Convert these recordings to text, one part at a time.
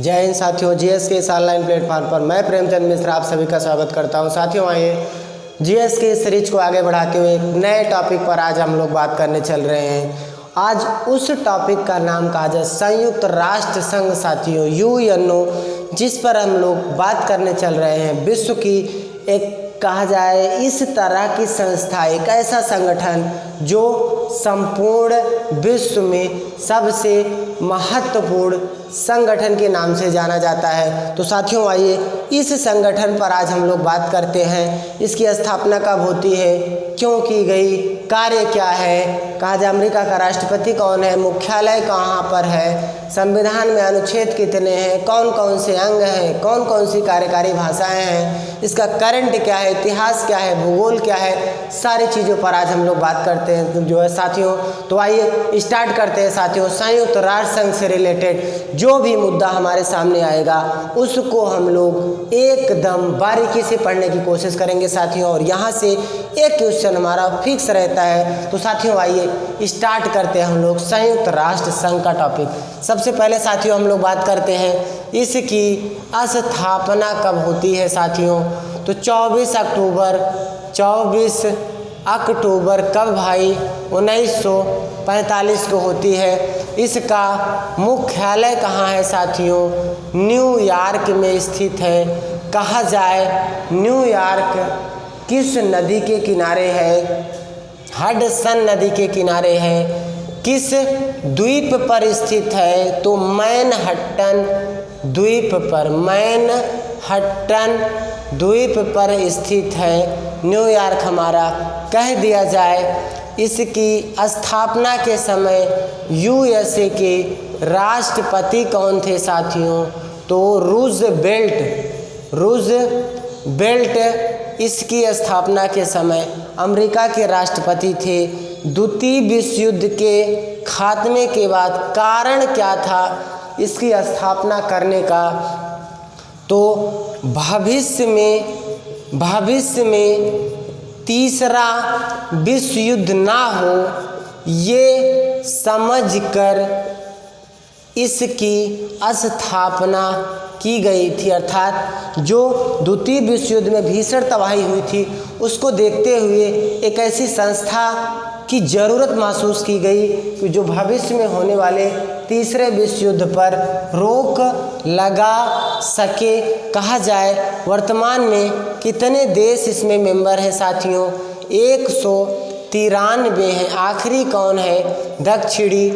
जय हिंद साथियों, जीएस के इस ऑनलाइन प्लेटफॉर्म पर मैं प्रेमचंद मिश्रा आप सभी का स्वागत करता हूं। साथियों आइए जीएस के इस सीरीज को आगे बढ़ाते हुए एक नए टॉपिक पर आज हम लोग बात करने चल रहे हैं। आज उस टॉपिक का नाम कहा जाए संयुक्त राष्ट्र संघ साथियों, यूएनओ, जिस पर हम लोग बात करने चल रहे हैं। विश्व की एक कहा जाए इस तरह की संस्था, एक ऐसा संगठन जो संपूर्ण विश्व में सबसे महत्वपूर्ण संगठन के नाम से जाना जाता है। तो साथियों आइए इस संगठन पर आज हम लोग बात करते हैं। इसकी स्थापना कब होती है, क्यों की गई, कार्य क्या है, कहा जाए अमेरिका का राष्ट्रपति कौन है, मुख्यालय कहाँ पर है, संविधान में अनुच्छेद कितने हैं, कौन कौन से अंग हैं, कौन कौन सी कार्यकारी भाषाएं हैं, इसका करंट क्या है, इतिहास क्या है, भूगोल क्या है, सारी चीज़ों पर आज हम लोग बात करते हैं जो है साथियों। तो आइए स्टार्ट करते हैं साथियों। संयुक्त राष्ट्र संघ से रिलेटेड जो भी मुद्दा हमारे सामने आएगा उसको हम लोग एकदम बारीकी से पढ़ने की कोशिश करेंगे साथियों, और यहाँ से एक क्वेश्चन हमारा फिक्स रहता है। तो साथियों आइए स्टार्ट करते हैं हम लोग संयुक्त राष्ट्र संघ का टॉपिक। सबसे पहले साथियों हम लोग बात करते हैं इसकी स्थापना कब होती है साथियों। तो 24 अक्टूबर कब भाई 1945 को होती है। इसका मुख्यालय कहाँ है साथियों, न्यूयॉर्क में स्थित है। कहा जाए न्यूयॉर्क किस नदी के किनारे है, हडसन नदी के किनारे है। किस द्वीप पर स्थित है, तो मैनहट्टन द्वीप पर, मैनहट्टन द्वीप पर स्थित है न्यूयॉर्क हमारा। कह दिया जाए इसकी स्थापना के समय यूएसए के राष्ट्रपति कौन थे साथियों, तो रूजवेल्ट इसकी स्थापना के समय अमेरिका के राष्ट्रपति थे। द्वितीय विश्व युद्ध के खात्मे के बाद कारण क्या था इसकी स्थापना करने का, तो भविष्य में तीसरा विश्व युद्ध ना हो ये समझकर इसकी स्थापना की गई थी। अर्थात जो द्वितीय विश्व युद्ध में भीषण तबाही हुई थी उसको देखते हुए एक ऐसी संस्था की ज़रूरत महसूस की गई कि जो भविष्य में होने वाले तीसरे विश्व युद्ध पर रोक लगा सके। कहा जाए वर्तमान में कितने देश इसमें मेंबर हैं साथियों, 193 हैं। आखिरी कौन है, दक्षिणी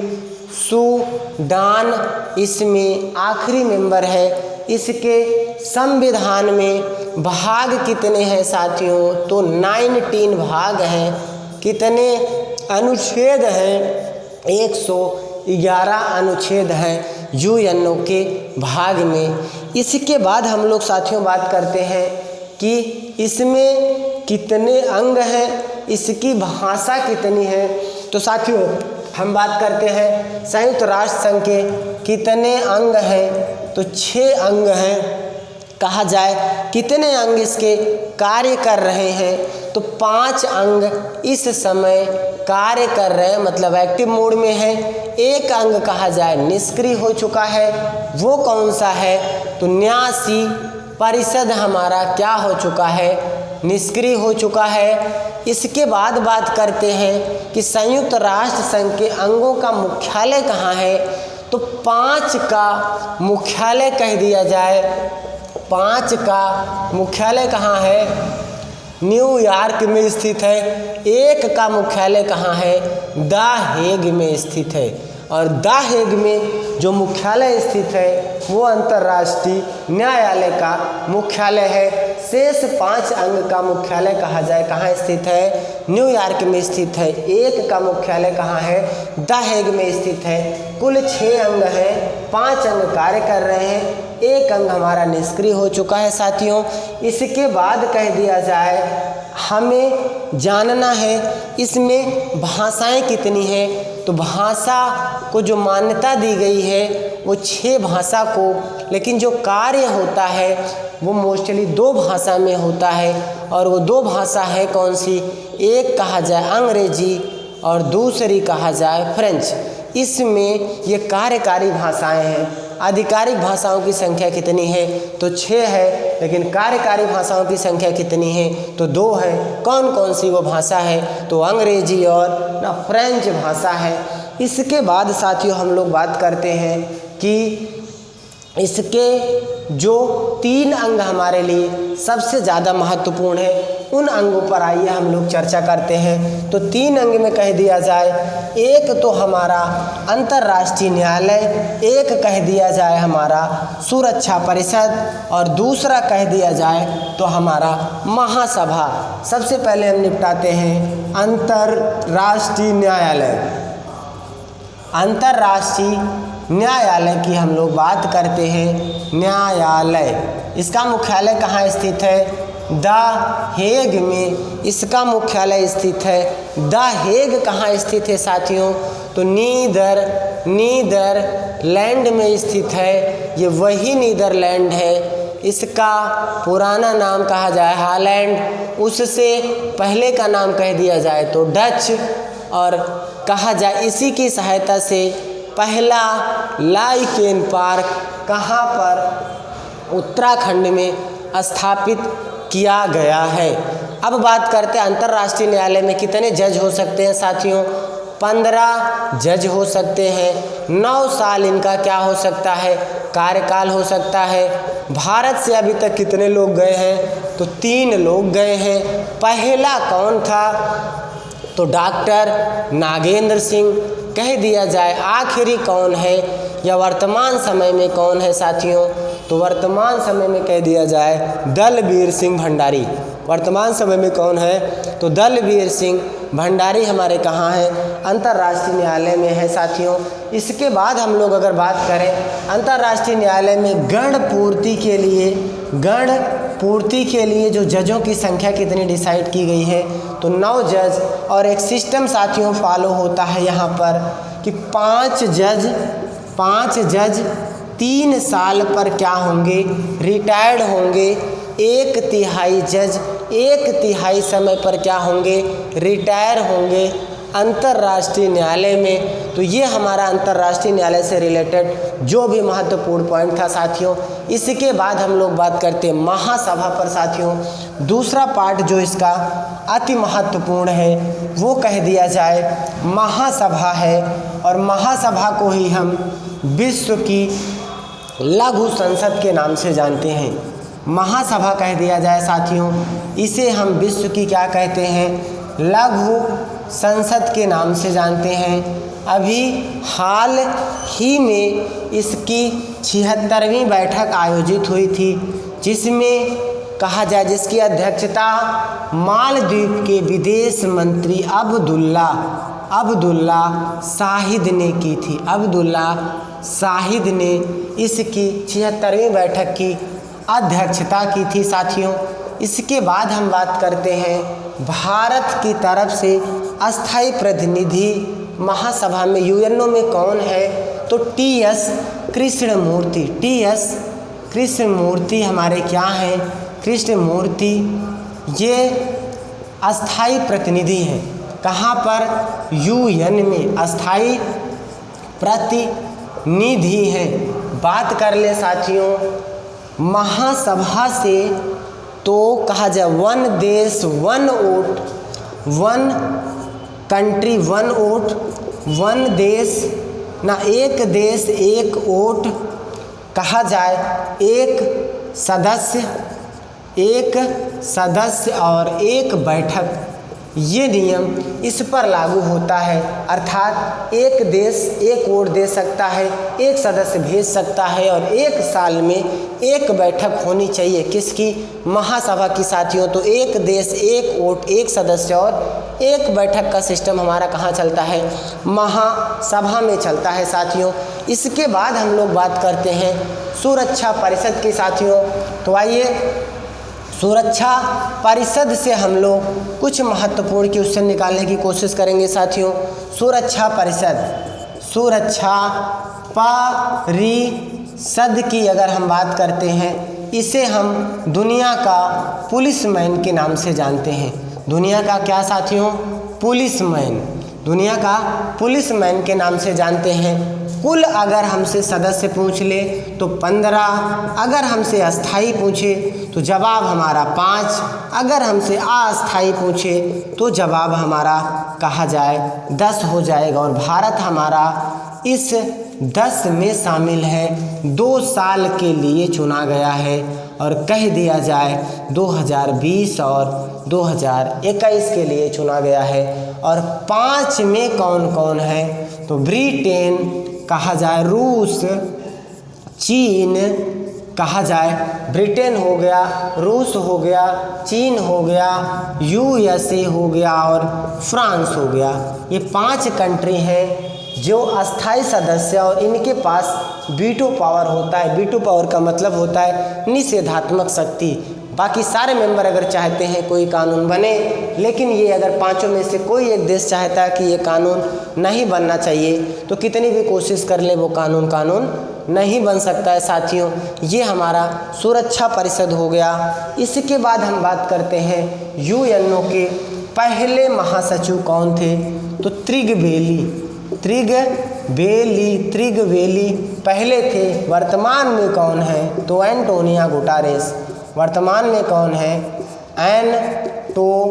सूडान इसमें आखिरी मेंबर है। इसके संविधान में भाग कितने हैं साथियों, तो 19 भाग हैं। कितने अनुच्छेद हैं, 111 अनुच्छेद हैं यूएनओ के भाग में। इसके बाद हम लोग साथियों बात करते हैं कि इसमें कितने अंग हैं, इसकी भाषा कितनी है। तो साथियों हम बात करते हैं संयुक्त राष्ट्र संघ के कितने अंग हैं, तो 6 अंग हैं। कहा जाए कितने अंग इसके कार्य कर रहे हैं, तो 5 अंग इस समय कार्य कर रहे हैं, मतलब एक्टिव मोड में है। एक अंग कहा जाए निष्क्रिय हो चुका है, वो कौन सा है, तो न्यासी परिषद हमारा क्या हो चुका है, निष्क्रिय हो चुका है। इसके बाद बात करते हैं कि संयुक्त राष्ट्र संघ के अंगों का मुख्यालय कहाँ है, तो 5 का मुख्यालय कह दिया जाए। 5 का मुख्यालय कहाँ है, न्यूयॉर्क में स्थित है। 1 का मुख्यालय कहाँ है, द हेग में स्थित है। और द हेग में जो मुख्यालय स्थित है वो अंतर्राष्ट्रीय न्यायालय का मुख्यालय है। शेष 5 अंग का मुख्यालय कहा जाए कहाँ स्थित है, न्यूयॉर्क में स्थित है। 1 का मुख्यालय कहाँ है, द हेग में स्थित है। कुल 6 अंग हैं, 5 अंग कार्य कर रहे हैं, 1 अंग हमारा निष्क्रिय हो चुका है साथियों। इसके बाद कह दिया जाए हमें जानना है इसमें भाषाएं कितनी हैं, तो भाषा को जो मान्यता दी गई है वो 6 भाषा को, लेकिन जो कार्य होता है वो मोस्टली 2 भाषा में होता है। और वो 2 भाषा है कौन सी, एक कहा जाए अंग्रेजी और दूसरी कहा जाए फ्रेंच। इसमें ये कार्यकारी भाषाएं हैं। आधिकारिक भाषाओं की संख्या कितनी है? तो 6 है। लेकिन कार्यकारी भाषाओं की संख्या कितनी है? तो 2 है। कौन कौन सी वो भाषा है? तो अंग्रेजी और ना फ्रेंच भाषा है। इसके बाद साथियों हम लोग बात करते हैं कि इसके जो 3 अंग हमारे लिए सबसे ज़्यादा महत्वपूर्ण है, उन अंगों पर आइए हम लोग चर्चा करते हैं। तो 3 अंग में कह दिया जाए, एक तो हमारा अंतर्राष्ट्रीय न्यायालय, एक कह दिया जाए हमारा सुरक्षा परिषद, और दूसरा कह दिया जाए तो हमारा महासभा। सबसे पहले हम निपटाते हैं अंतर्राष्ट्रीय न्यायालय। अंतर्राष्ट्रीय न्यायालय की हम लोग बात करते हैं। न्यायालय, इसका मुख्यालय कहाँ स्थित है? द हेग में इसका मुख्यालय स्थित है। द हेग कहाँ स्थित है साथियों? तो नीदरलैंड में स्थित है। ये वही नीदरलैंड है। इसका पुराना नाम कहा जाए हॉलैंड, उससे पहले का नाम कह दिया जाए तो डच, और कहा जाए इसी की सहायता से पहला लाइकेन पार्क कहाँ पर? उत्तराखंड में स्थापित किया गया है। अब बात करते हैं अंतर्राष्ट्रीय न्यायालय में कितने जज हो सकते हैं साथियों? 15 जज हो सकते हैं। 9 साल इनका क्या हो सकता है? कार्यकाल हो सकता है। भारत से अभी तक कितने लोग गए हैं? तो 3 लोग गए हैं। पहला कौन था? तो डॉक्टर नागेंद्र सिंह। कह दिया जाए आखिरी कौन है या वर्तमान समय में कौन है साथियों? तो वर्तमान समय में कह दिया जाए दलबीर सिंह भंडारी। वर्तमान समय में कौन है? तो दलबीर सिंह भंडारी हमारे कहाँ है? अंतर्राष्ट्रीय न्यायालय में है साथियों। इसके बाद हम लोग अगर बात करें अंतर्राष्ट्रीय न्यायालय में गण पूर्ति के लिए जो जजों की संख्या कितनी डिसाइड की गई है? तो 9 जज, और एक सिस्टम साथियों फॉलो होता है यहाँ पर कि 5 जज 3 साल पर क्या होंगे? रिटायर्ड होंगे। 1/3 जज 1/3 समय पर क्या होंगे? रिटायर होंगे अंतर्राष्ट्रीय न्यायालय में। तो ये हमारा अंतर्राष्ट्रीय न्यायालय से रिलेटेड जो भी महत्वपूर्ण पॉइंट था साथियों। इसके बाद हम लोग बात करते हैं महासभा पर साथियों। दूसरा पार्ट जो इसका अति महत्वपूर्ण है वो कह दिया जाए महासभा है, और महासभा को ही हम विश्व की लघु संसद के नाम से जानते हैं। महासभा कह दिया जाए साथियों, इसे हम विश्व की क्या कहते हैं? लघु संसद के नाम से जानते हैं। अभी हाल ही में इसकी 76वीं बैठक आयोजित हुई थी, जिसमें कहा जाए जिसकी अध्यक्षता मालदीव के विदेश मंत्री अब्दुल्ला शाहिद ने की थी। अब्दुल्ला शाहिद ने इसकी 76वीं बैठक की अध्यक्षता की थी साथियों। इसके बाद हम बात करते हैं भारत की तरफ से अस्थायी प्रतिनिधि महासभा में यूएनओ में कौन है? तो टी.एस. कृष्णमूर्ति हमारे क्या हैं? कृष्णमूर्ति ये अस्थायी प्रतिनिधि हैं। कहाँ पर? यूएन में अस्थायी प्रतिनिधि हैं। बात कर ले साथियों महासभा से, तो कहा जाए 1 देश 1 वोट, 1 कंट्री 1 वोट, 1 देश ना 1 देश 1 वोट, कहा जाए एक सदस्य और 1 बैठक, ये नियम इस पर लागू होता है। अर्थात 1 देश 1 वोट दे सकता है, 1 सदस्य भेज सकता है, और 1 साल में 1 बैठक होनी चाहिए। किसकी? महासभा की साथियों। तो 1 देश 1 वोट, 1 सदस्य और 1 बैठक का सिस्टम हमारा कहाँ चलता है? महासभा में चलता है साथियों। इसके बाद हम लोग बात करते हैं सुरक्षा परिषद की साथियों। तो आइए सुरक्षा परिषद से हम लोग कुछ महत्वपूर्ण क्वेश्चन निकालने की कोशिश करेंगे साथियों। सुरक्षा परिषद की अगर हम बात करते हैं, इसे हम दुनिया का पुलिसमैन के नाम से जानते हैं। दुनिया का क्या साथियों? पुलिसमैन। दुनिया का पुलिसमैन के नाम से जानते हैं। कुल अगर हमसे सदस्य पूछ ले तो 15, अगर हमसे अस्थाई पूछे तो जवाब हमारा 5, अगर हमसे अस्थाई पूछे तो जवाब हमारा कहा जाए 10 हो जाएगा। और भारत हमारा इस 10 में शामिल है, 2 साल के लिए चुना गया है। और कह दिया जाए 2020 और 2021 के लिए चुना गया है। और 5 में कौन कौन है तो ब्रिटेन कहा जाए, रूस, चीन कहा जाए, ब्रिटेन हो गया, रूस हो गया, चीन हो गया, USA हो गया और फ्रांस हो गया। ये 5 कंट्री हैं जो अस्थाई सदस्य और इनके पास वीटो पावर होता है। वीटो पावर का मतलब होता है निषेधात्मक शक्ति। बाकी सारे मेंबर अगर चाहते हैं कोई कानून बने, लेकिन ये अगर 5 में से कोई एक देश चाहता है कि ये कानून नहीं बनना चाहिए तो कितनी भी कोशिश कर ले वो कानून नहीं बन सकता है साथियों। ये हमारा सुरक्षा परिषद हो गया। इसके बाद हम बात करते हैं UNO के पहले महासचिव कौन थे तो त्रिगबेली पहले थे। वर्तमान में कौन है तो एंटोनियो गुटेरेस। वर्तमान में कौन है एंटोनियो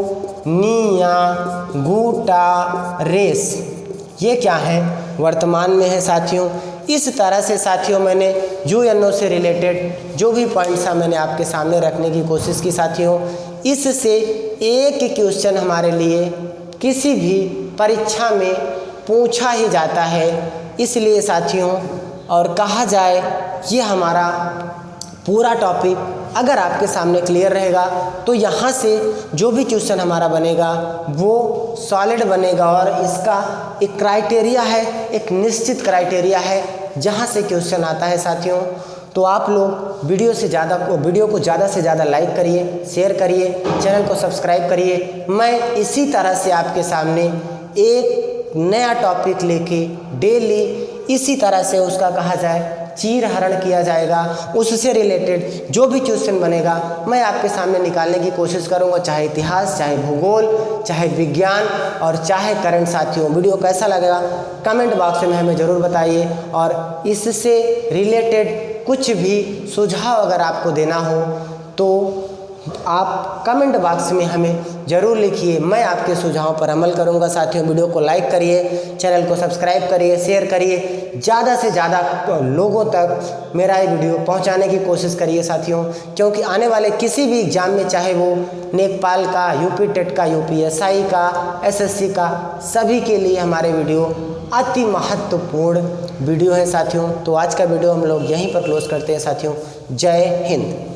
गुटेरेस। ये क्या है वर्तमान में है साथियों। इस तरह से साथियों मैंने UNO से रिलेटेड जो भी पॉइंट्स मैंने आपके सामने रखने की कोशिश की साथियों। इससे एक क्वेश्चन हमारे लिए किसी भी परीक्षा में पूछा ही जाता है, इसलिए साथियों। और कहा जाए ये हमारा पूरा टॉपिक अगर आपके सामने क्लियर रहेगा तो यहाँ से जो भी क्वेश्चन हमारा बनेगा वो सॉलिड बनेगा। और इसका एक क्राइटेरिया है, एक निश्चित क्राइटेरिया है जहाँ से क्वेश्चन आता है साथियों। तो आप लोग वीडियो को ज़्यादा से ज़्यादा लाइक करिए, शेयर करिए, चैनल को सब्सक्राइब करिए। मैं इसी तरह से आपके सामने एक नया टॉपिक लेके डेली इसी तरह से उसका कहा जाए चीर हरण किया जाएगा। उससे रिलेटेड जो भी क्वेश्चन बनेगा मैं आपके सामने निकालने की कोशिश करूंगा, चाहे इतिहास, चाहे भूगोल, चाहे विज्ञान और चाहे करंट। साथियों वीडियो कैसा लगेगा कमेंट बॉक्स में हमें ज़रूर बताइए। और इससे रिलेटेड कुछ भी सुझाव अगर आपको देना हो तो आप कमेंट बॉक्स में हमें ज़रूर लिखिए, मैं आपके सुझावों पर अमल करूंगा। साथियों वीडियो को लाइक करिए, चैनल को सब्सक्राइब करिए, शेयर करिए, ज़्यादा से ज़्यादा लोगों तक मेरा ये वीडियो पहुंचाने की कोशिश करिए साथियों। क्योंकि आने वाले किसी भी एग्ज़ाम में, चाहे वो नेकपाल का, यूपी टेट का, UPSI का, SSC का, सभी के लिए हमारे वीडियो अति महत्वपूर्ण वीडियो है साथियों। तो आज का वीडियो हम लोग यहीं पर क्लोज करते हैं साथियों। जय हिंद।